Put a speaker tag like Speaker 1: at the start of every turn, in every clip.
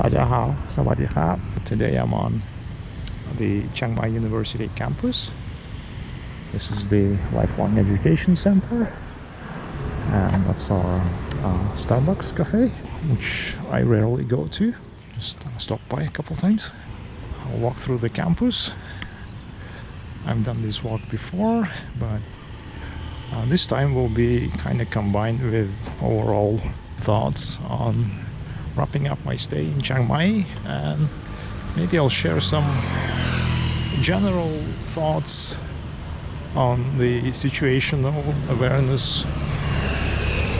Speaker 1: Dajahao, Sawadee Krap. Today I'm on the Chiang Mai University campus. This is the Lifelong Education Center, and that's our Starbucks cafe, which I rarely go to. Just stop by a couple times. I'll walk through the campus. I've done this walk before, but this time will be kind of combined with overall thoughts on wrapping up my stay in Chiang Mai, and maybe I'll share some general thoughts on the situational awareness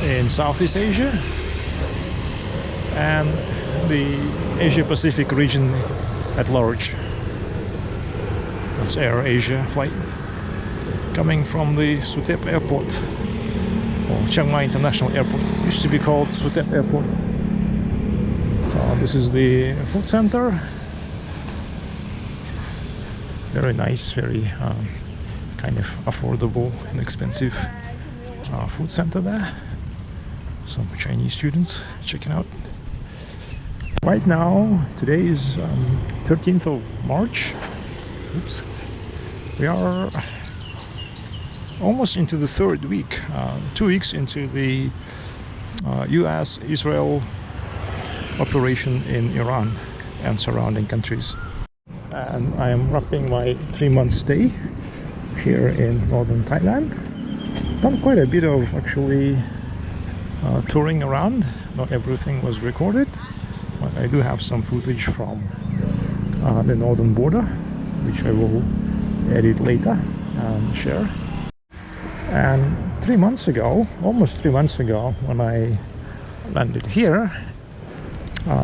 Speaker 1: in Southeast Asia and the Asia-Pacific region at large. That's Air Asia flight coming from the Suthep Airport, or Chiang Mai International Airport. It used to be called Suthep Airport. So this is the food center. Very nice, very kind of affordable, inexpensive food center there. Some Chinese students checking out. Right now, today is 13th of March. Oops. We are almost into the third week, 2 weeks into the US-Israel operation in Iran and surrounding countries. And I am wrapping my 3-month stay here in northern Thailand. Done quite a bit of actually touring around. Not everything was recorded, but I do have some footage from the northern border, which I will edit later and share. And 3 months ago, almost 3 months ago, when I landed here,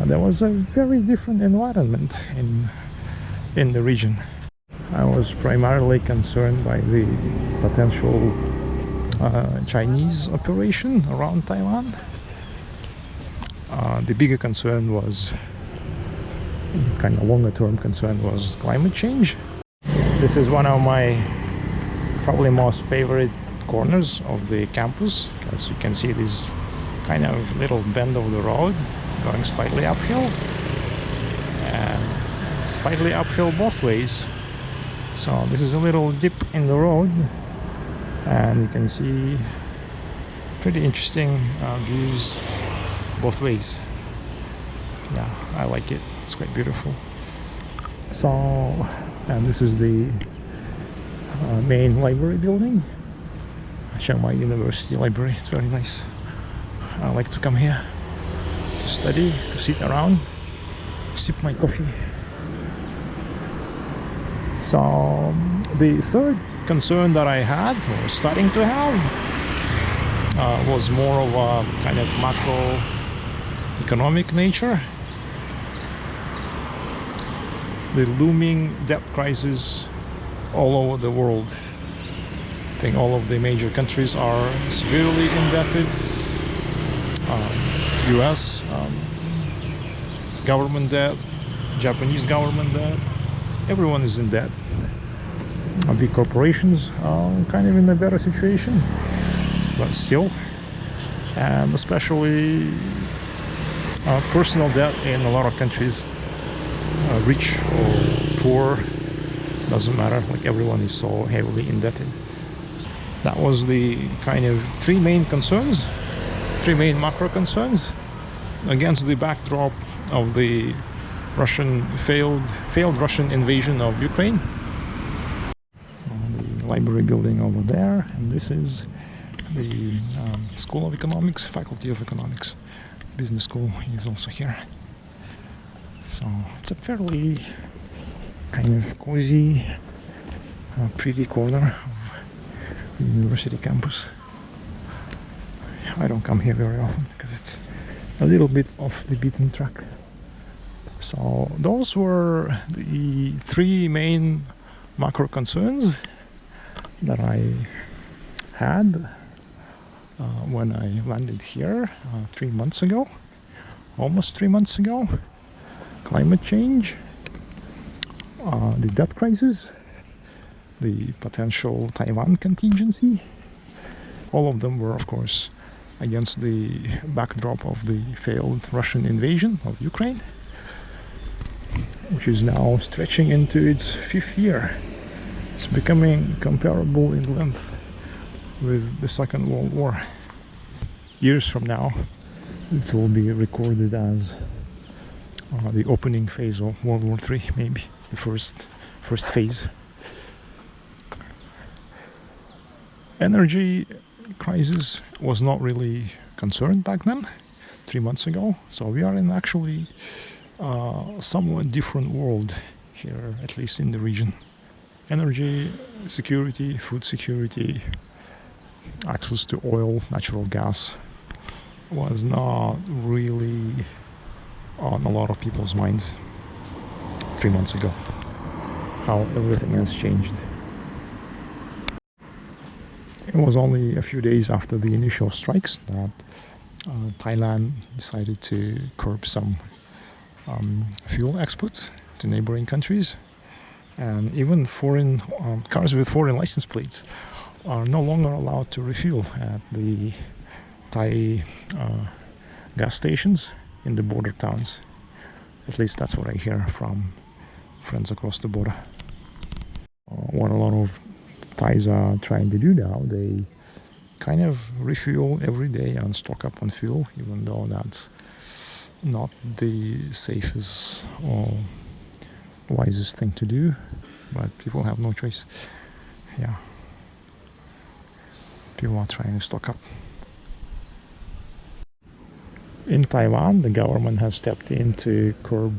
Speaker 1: there was a very different environment in the region. I was primarily concerned by the potential Chinese operation around Taiwan. The bigger concern was, kind of longer term concern, was climate change. This is one of my probably most favorite corners of the campus, because you can see this kind of little bend of the road going slightly uphill and slightly uphill both ways. So this is a little dip in the road, and you can see pretty interesting views both ways. Yeah, I like it. It's quite beautiful. So, and this is the main library building, Chiang Mai University Library. It's very nice. I like to come here to study, to sit around, sip my coffee. So the third concern that I had, or starting to have, was more of a kind of macroeconomic nature. The looming debt crisis all over the world. I think all of the major countries are severely indebted. US government debt, Japanese government debt, everyone is in debt. Big corporations are kind of in a better situation, but still, and especially personal debt in a lot of countries, rich or poor, doesn't matter, like everyone is so heavily indebted. That was the kind of three main macro concerns against the backdrop of the failed Russian invasion of Ukraine. So the library building over there, and this is the School of Economics, Faculty of Economics. Business school is also here. So it's a fairly kind of cozy, pretty corner of the university campus. I don't come here very often because it's a little bit off the beaten track. So those were the three main macro concerns that I had when I landed here 3 months ago, almost 3 months ago. Climate change, the debt crisis, the potential Taiwan contingency. All of them were, of course, against the backdrop of the failed Russian invasion of Ukraine. which is now stretching into its 5th year. It's becoming comparable in length with the Second World War. Years from now, it will be recorded as the opening phase of World War III, maybe the first phase. Energy crisis was not really concerned back then, 3 months ago. So we are in actually a somewhat different world here, at least in the region. Energy security, food security, access to oil, natural gas was not really on a lot of people's minds 3 months ago. How everything has changed. It was only a few days after the initial strikes that Thailand decided to curb some fuel exports to neighboring countries, and even foreign cars with foreign license plates are no longer allowed to refuel at the Thai gas stations in the border towns. At least that's what I hear from friends across the border. What a lot of Thais are trying to do now, they kind of refuel every day and stock up on fuel, even though that's not the safest or wisest thing to do, but people have no choice. Yeah, people are trying to stock up. In Taiwan, the government has stepped in to curb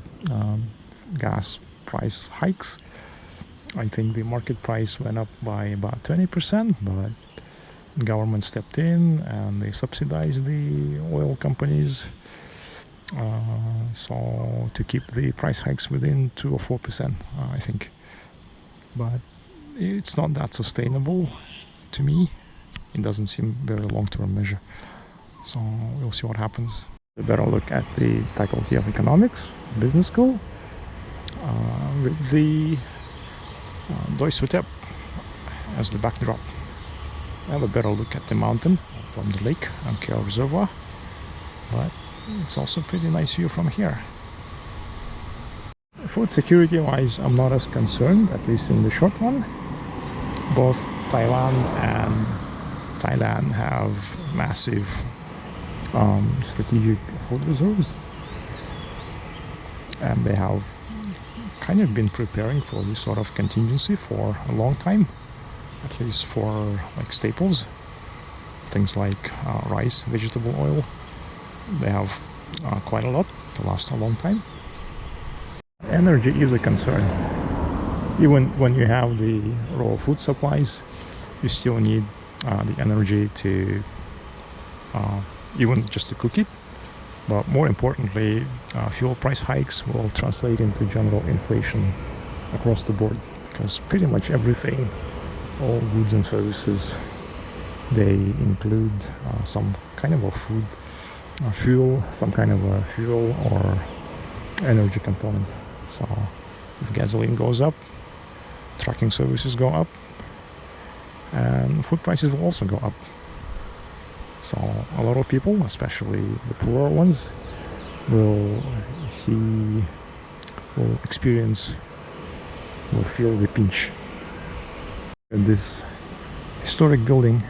Speaker 1: gas price hikes. I think the market price went up by about 20%, but the government stepped in and they subsidized the oil companies so to keep the price hikes within 2 or 4%, I think. But it's not that sustainable to me. It doesn't seem very long-term measure. So we'll see what happens. A better look at the Faculty of Economics, business school, with the Doi Suthep as the backdrop. I have a better look at the mountain from the lake, Angkeaw Reservoir, but it's also a pretty nice view from here. Food security wise, I'm not as concerned, at least in the short run. Both Taiwan and Thailand have massive strategic food reserves, and they have kind of been preparing for this sort of contingency for a long time, at least for like staples, things like rice, vegetable oil. They have quite a lot to last a long time. Energy is a concern. Even when you have the raw food supplies, you still need the energy to even just to cook it. But more importantly, fuel price hikes will translate into general inflation across the board, because pretty much everything, all goods and services, they include some kind of a food, fuel, some kind of a fuel or energy component. So if gasoline goes up, trucking services go up, and food prices will also go up. So a lot of people, especially the poorer ones, will feel the pinch. This historic building,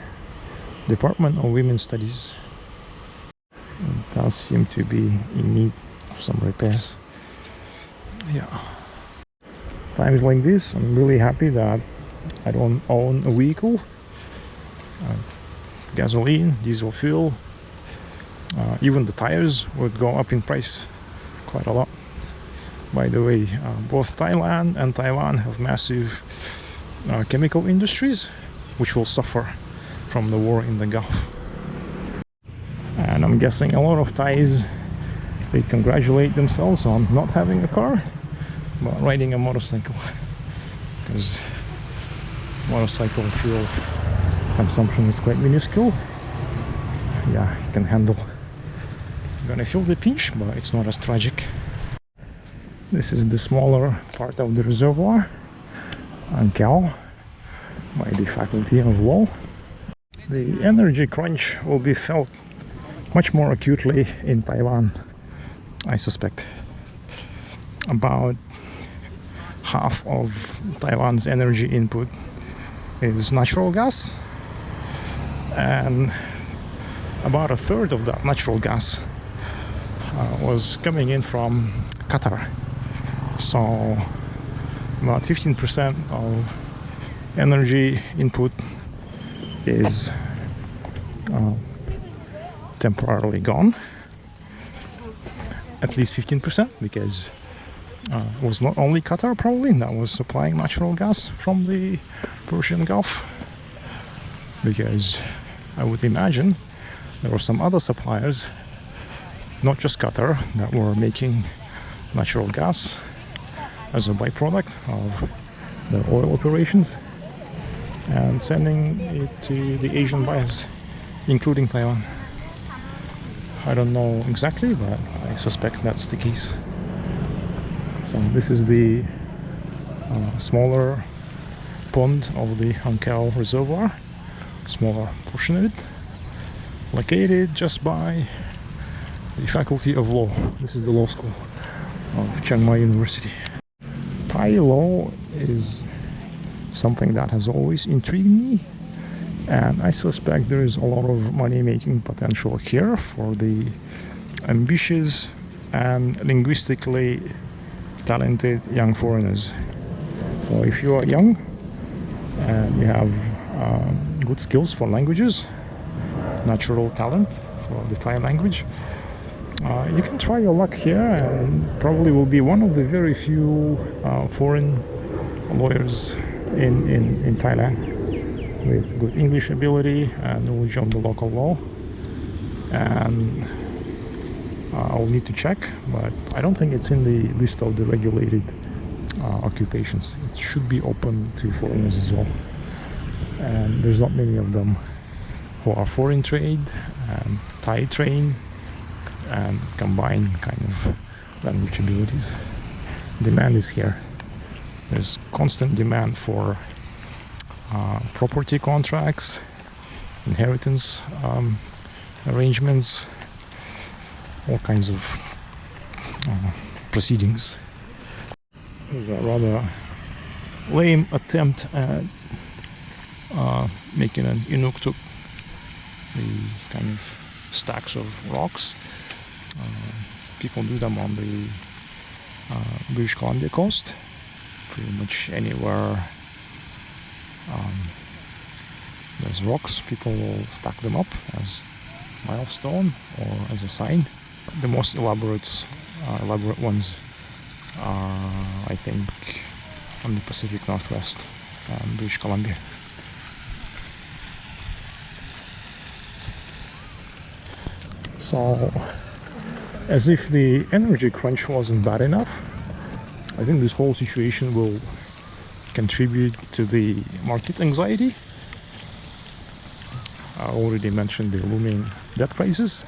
Speaker 1: Department of Women's Studies, it does seem to be in need of some repairs. Yeah. Times like this, I'm really happy that I don't own a vehicle. Gasoline, diesel fuel, even the tires would go up in price quite a lot. By the way, both Thailand and Taiwan have massive chemical industries which will suffer from the war in the Gulf. And I'm guessing a lot of Thais, they congratulate themselves on not having a car but riding a motorcycle, because motorcycle fuel consumption is quite minuscule. Yeah, you can handle. I'm gonna feel the pinch, but it's not as tragic. This is the smaller part of the reservoir, Angkeaw, by the Faculty of Law. The energy crunch will be felt much more acutely in Taiwan, I suspect. About half of Taiwan's energy input is natural gas, and about a third of that natural gas was coming in from Qatar. So about 15% of energy input is temporarily gone. At least 15%, because it was not only Qatar probably that was supplying natural gas from the Persian Gulf, because I would imagine there were some other suppliers, not just Qatar, that were making natural gas as a byproduct of their oil operations and sending it to the Asian buyers, including Taiwan. I don't know exactly, but I suspect that's the case. So this is the smaller pond of the Angkeaw Reservoir, smaller portion of it, located just by the Faculty of Law. This is the law school of Chiang Mai University. Thai law is something that has always intrigued me, and I suspect there is a lot of money-making potential here for the ambitious and linguistically talented young foreigners. So if you are young and you have good skills for languages, natural talent for the Thai language, you can try your luck here and probably will be one of the very few foreign lawyers in Thailand with good English ability and knowledge of the local law. And I'll need to check, but I don't think it's in the list of the regulated occupations. It should be open to foreigners as well. And there's not many of them who are foreign trade and Thai trained and combine kind of language abilities. Demand is here. There's constant demand for property contracts, inheritance arrangements, all kinds of proceedings. There's a rather lame attempt at making an inuktuk, the kind of stacks of rocks. People do them on the British Columbia coast, pretty much anywhere there's rocks, people will stack them up as milestone or as a sign. The most elaborate ones are, I think, on the Pacific Northwest and British Columbia. So, as if the energy crunch wasn't bad enough, I think this whole situation will contribute to the market anxiety. I already mentioned the looming debt crisis,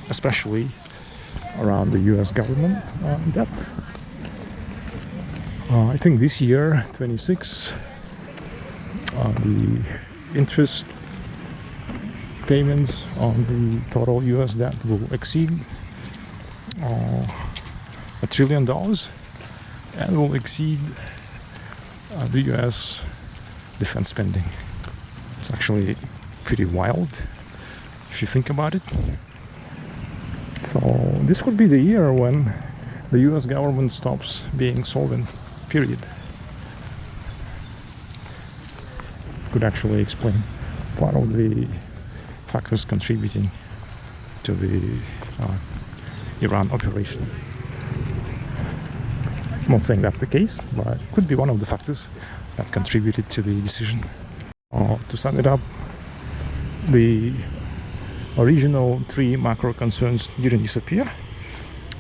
Speaker 1: especially around the US government debt. I think this year, 26, the interest payments on the total US debt will exceed $1 trillion and will exceed the US defense spending. It's actually pretty wild if you think about it. So this could be the year when the US government stops being solvent, period. Could actually explain part of the factors contributing to the Iran operation. I'm not saying that's the case, but it could be one of the factors that contributed to the decision. To sum it up, the original three macro concerns didn't disappear.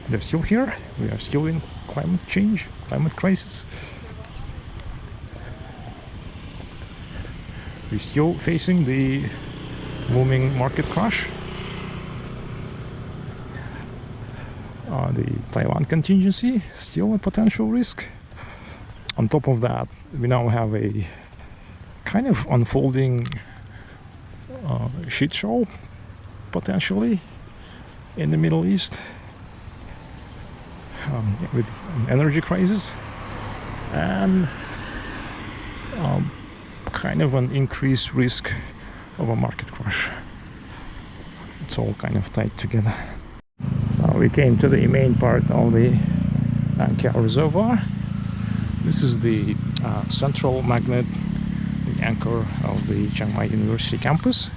Speaker 1: They're still here. We are still in climate change, climate crisis. We're still facing the looming market crash. The Taiwan contingency, still a potential risk. On top of that, we now have a kind of unfolding shit show, potentially, in the Middle East, with an energy crisis and kind of an increased risk of a market crash. It's all kind of tied together. So we came to the main part of the Angkeaw Reservoir. This is the central magnet, the anchor of the Chiang Mai University campus,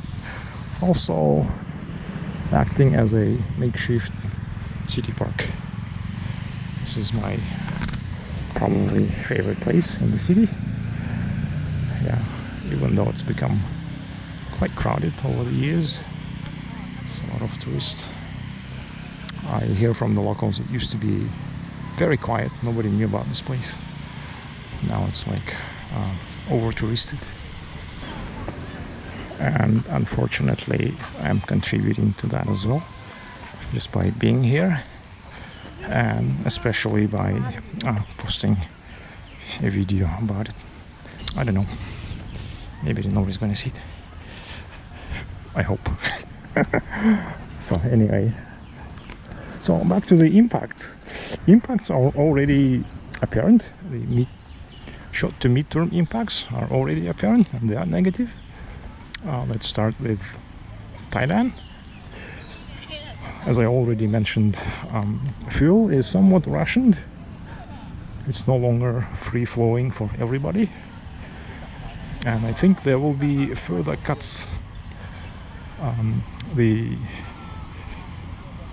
Speaker 1: also acting as a makeshift city park. This is my probably favorite place in the city. Yeah, even though it's become quite crowded over the years. There's a lot of tourists. I hear from the locals it used to be very quiet, nobody knew about this place. Now it's like over touristed. And unfortunately I'm contributing to that as well, just by being here, and especially by posting a video about it. I don't know, maybe nobody's gonna see it, I hope. So anyway, so back to the impact. Impacts are already apparent. The short to mid-term impacts are already apparent, and they are negative. Let's start with Thailand. As I already mentioned, fuel is somewhat rationed. It's no longer free-flowing for everybody. And I think there will be further cuts. The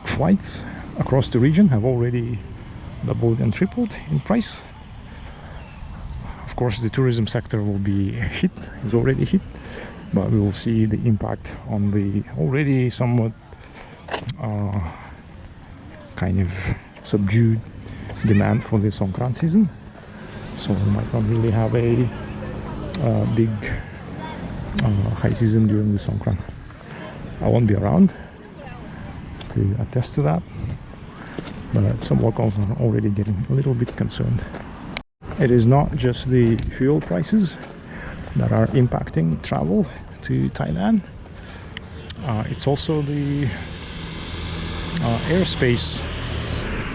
Speaker 1: flights across the region have already doubled and tripled in price. Of course, the tourism sector will be hit, is already hit, but we will see the impact on the already somewhat kind of subdued demand for the Songkran season. So we might not really have a big high season during the Songkran. I won't be around to attest to that, but some locals are already getting a little bit concerned. It is not just the fuel prices that are impacting travel to Thailand. It's also the airspace.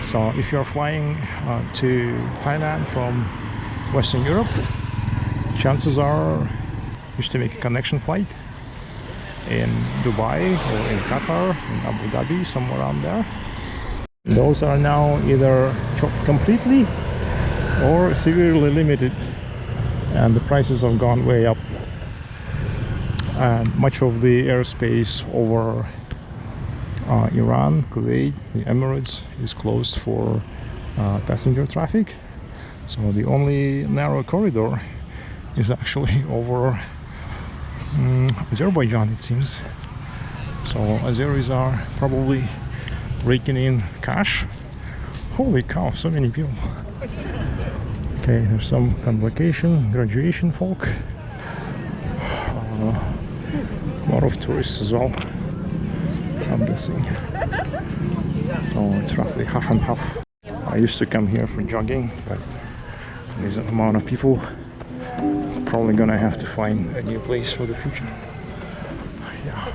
Speaker 1: So if you're flying to Thailand from Western Europe, chances are you should make a connection flight in Dubai or in Qatar, in Abu Dhabi, somewhere around there. Those are now either chopped completely or severely limited, and the prices have gone way up. And much of the airspace over Iran, Kuwait, the Emirates is closed for passenger traffic. So the only narrow corridor is actually over Azerbaijan, it seems. So Azeris are probably raking in cash. Holy cow, so many people. Okay, there's some convocation, graduation folk. A lot of tourists as well, I'm guessing. So it's roughly half and half. I used to come here for jogging, but this amount of people, probably gonna have to find a new place for the future. Yeah.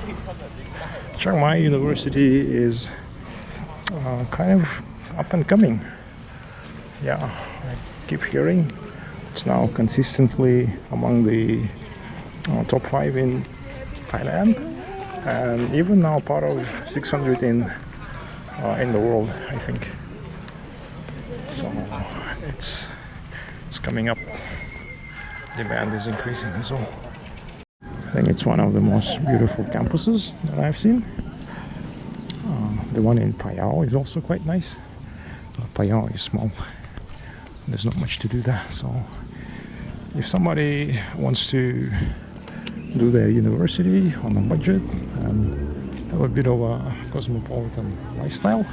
Speaker 1: Chiang Mai University is kind of up and coming. Yeah, I keep hearing it's now consistently among the top 5 in Thailand, and even now part of 600 in the world, I think. So it's coming up. Demand is increasing as well. I think it's one of the most beautiful campuses that I've seen. The one in Phayao is also quite nice. Phayao is small. There's not much to do there. So if somebody wants to do their university on a budget and have a bit of a cosmopolitan lifestyle,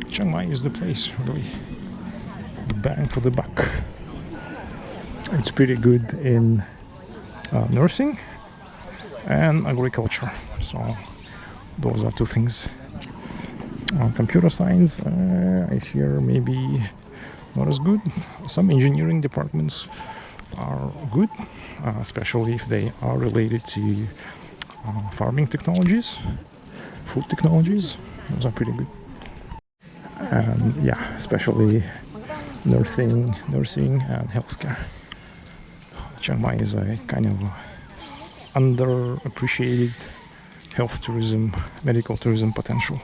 Speaker 1: Chiang Mai is the place, really. Bang for the buck. It's pretty good in nursing and agriculture. So those are two things. Computer science, I hear maybe not as good. Some engineering departments are good, especially if they are related to farming technologies, food technologies. Those are pretty good. And yeah, especially nursing and healthcare. Chiang Mai is a kind of underappreciated health tourism, medical tourism potential.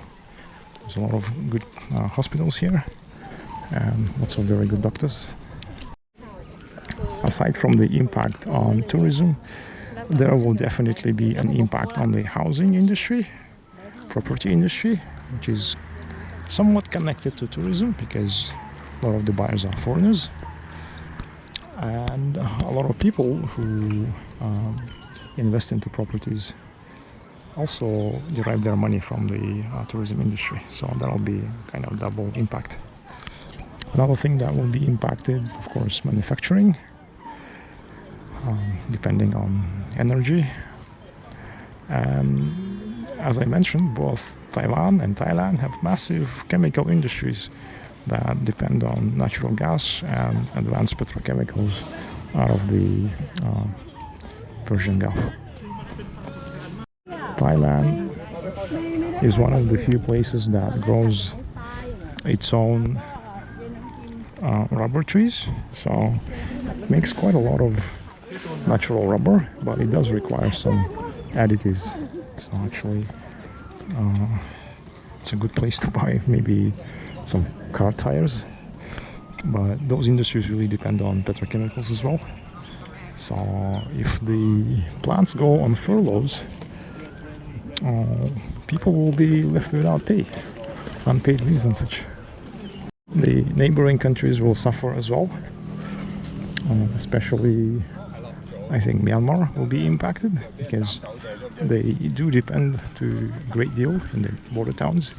Speaker 1: There's a lot of good hospitals here and lots of very good doctors. Aside from the impact on tourism, there will definitely be an impact on the housing industry, property industry, which is somewhat connected to tourism because a lot of the buyers are foreigners, and a lot of people who invest into properties also derive their money from the tourism industry. So that'll be kind of double impact. Another thing that will be impacted, of course, manufacturing, depending on energy. And as I mentioned, both Taiwan and Thailand have massive chemical industries that depend on natural gas and advanced petrochemicals out of the Persian Gulf. Thailand is one of the few places that grows its own rubber trees, so it makes quite a lot of natural rubber, but it does require some additives. So actually it's a good place to buy maybe some car tires, but those industries really depend on petrochemicals as well. So if the plants go on furloughs, people will be left without pay, unpaid leaves and such. The neighboring countries will suffer as well, especially I think Myanmar will be impacted because they do depend to a great deal in the border towns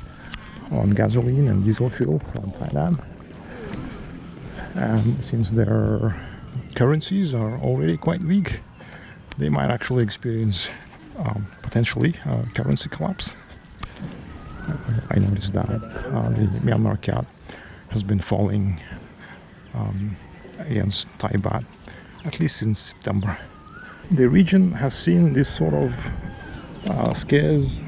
Speaker 1: on gasoline and diesel fuel from Thailand. And since their currencies are already quite weak, they might actually experience potentially a currency collapse. I noticed that the Myanmar kyat has been falling against Thai baht at least since September. The region has seen this sort of scares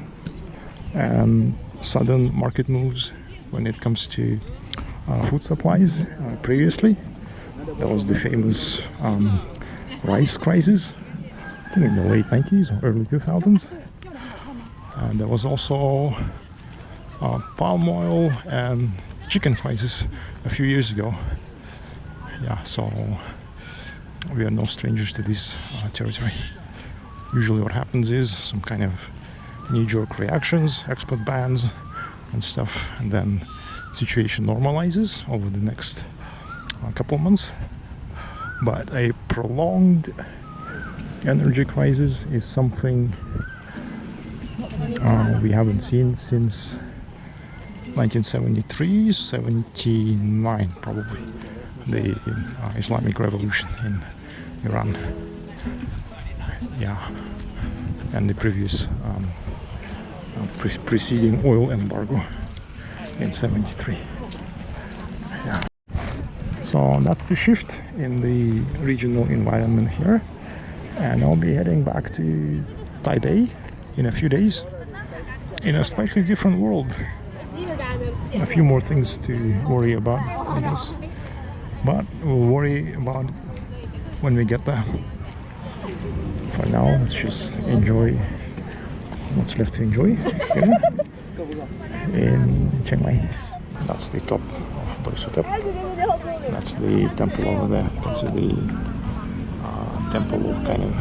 Speaker 1: and sudden market moves when it comes to food supplies. Previously, there was the famous rice crisis, I think in the late 90s or early 2000s. And there was also palm oil and chicken crisis a few years ago. Yeah, so we are no strangers to this territory. Usually what happens is some kind of knee-jerk reactions, export bans and stuff, and then situation normalizes over the next couple of months. But a prolonged energy crisis is something we haven't seen since 1973, 79 probably, the Islamic Revolution in Iran. Yeah, and the previous preceding oil embargo in 73. Yeah. So that's the shift in the regional environment here, and I'll be heading back to Taipei in a few days in a slightly different world. A few more things to worry about, I guess, but we'll worry about when we get there. For now, let's just enjoy what's left to enjoy here in Chiang Mai. That's the top of Bodhisattva. That's the temple over there. You can see the temple kind of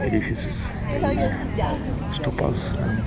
Speaker 1: edifices, stupas. And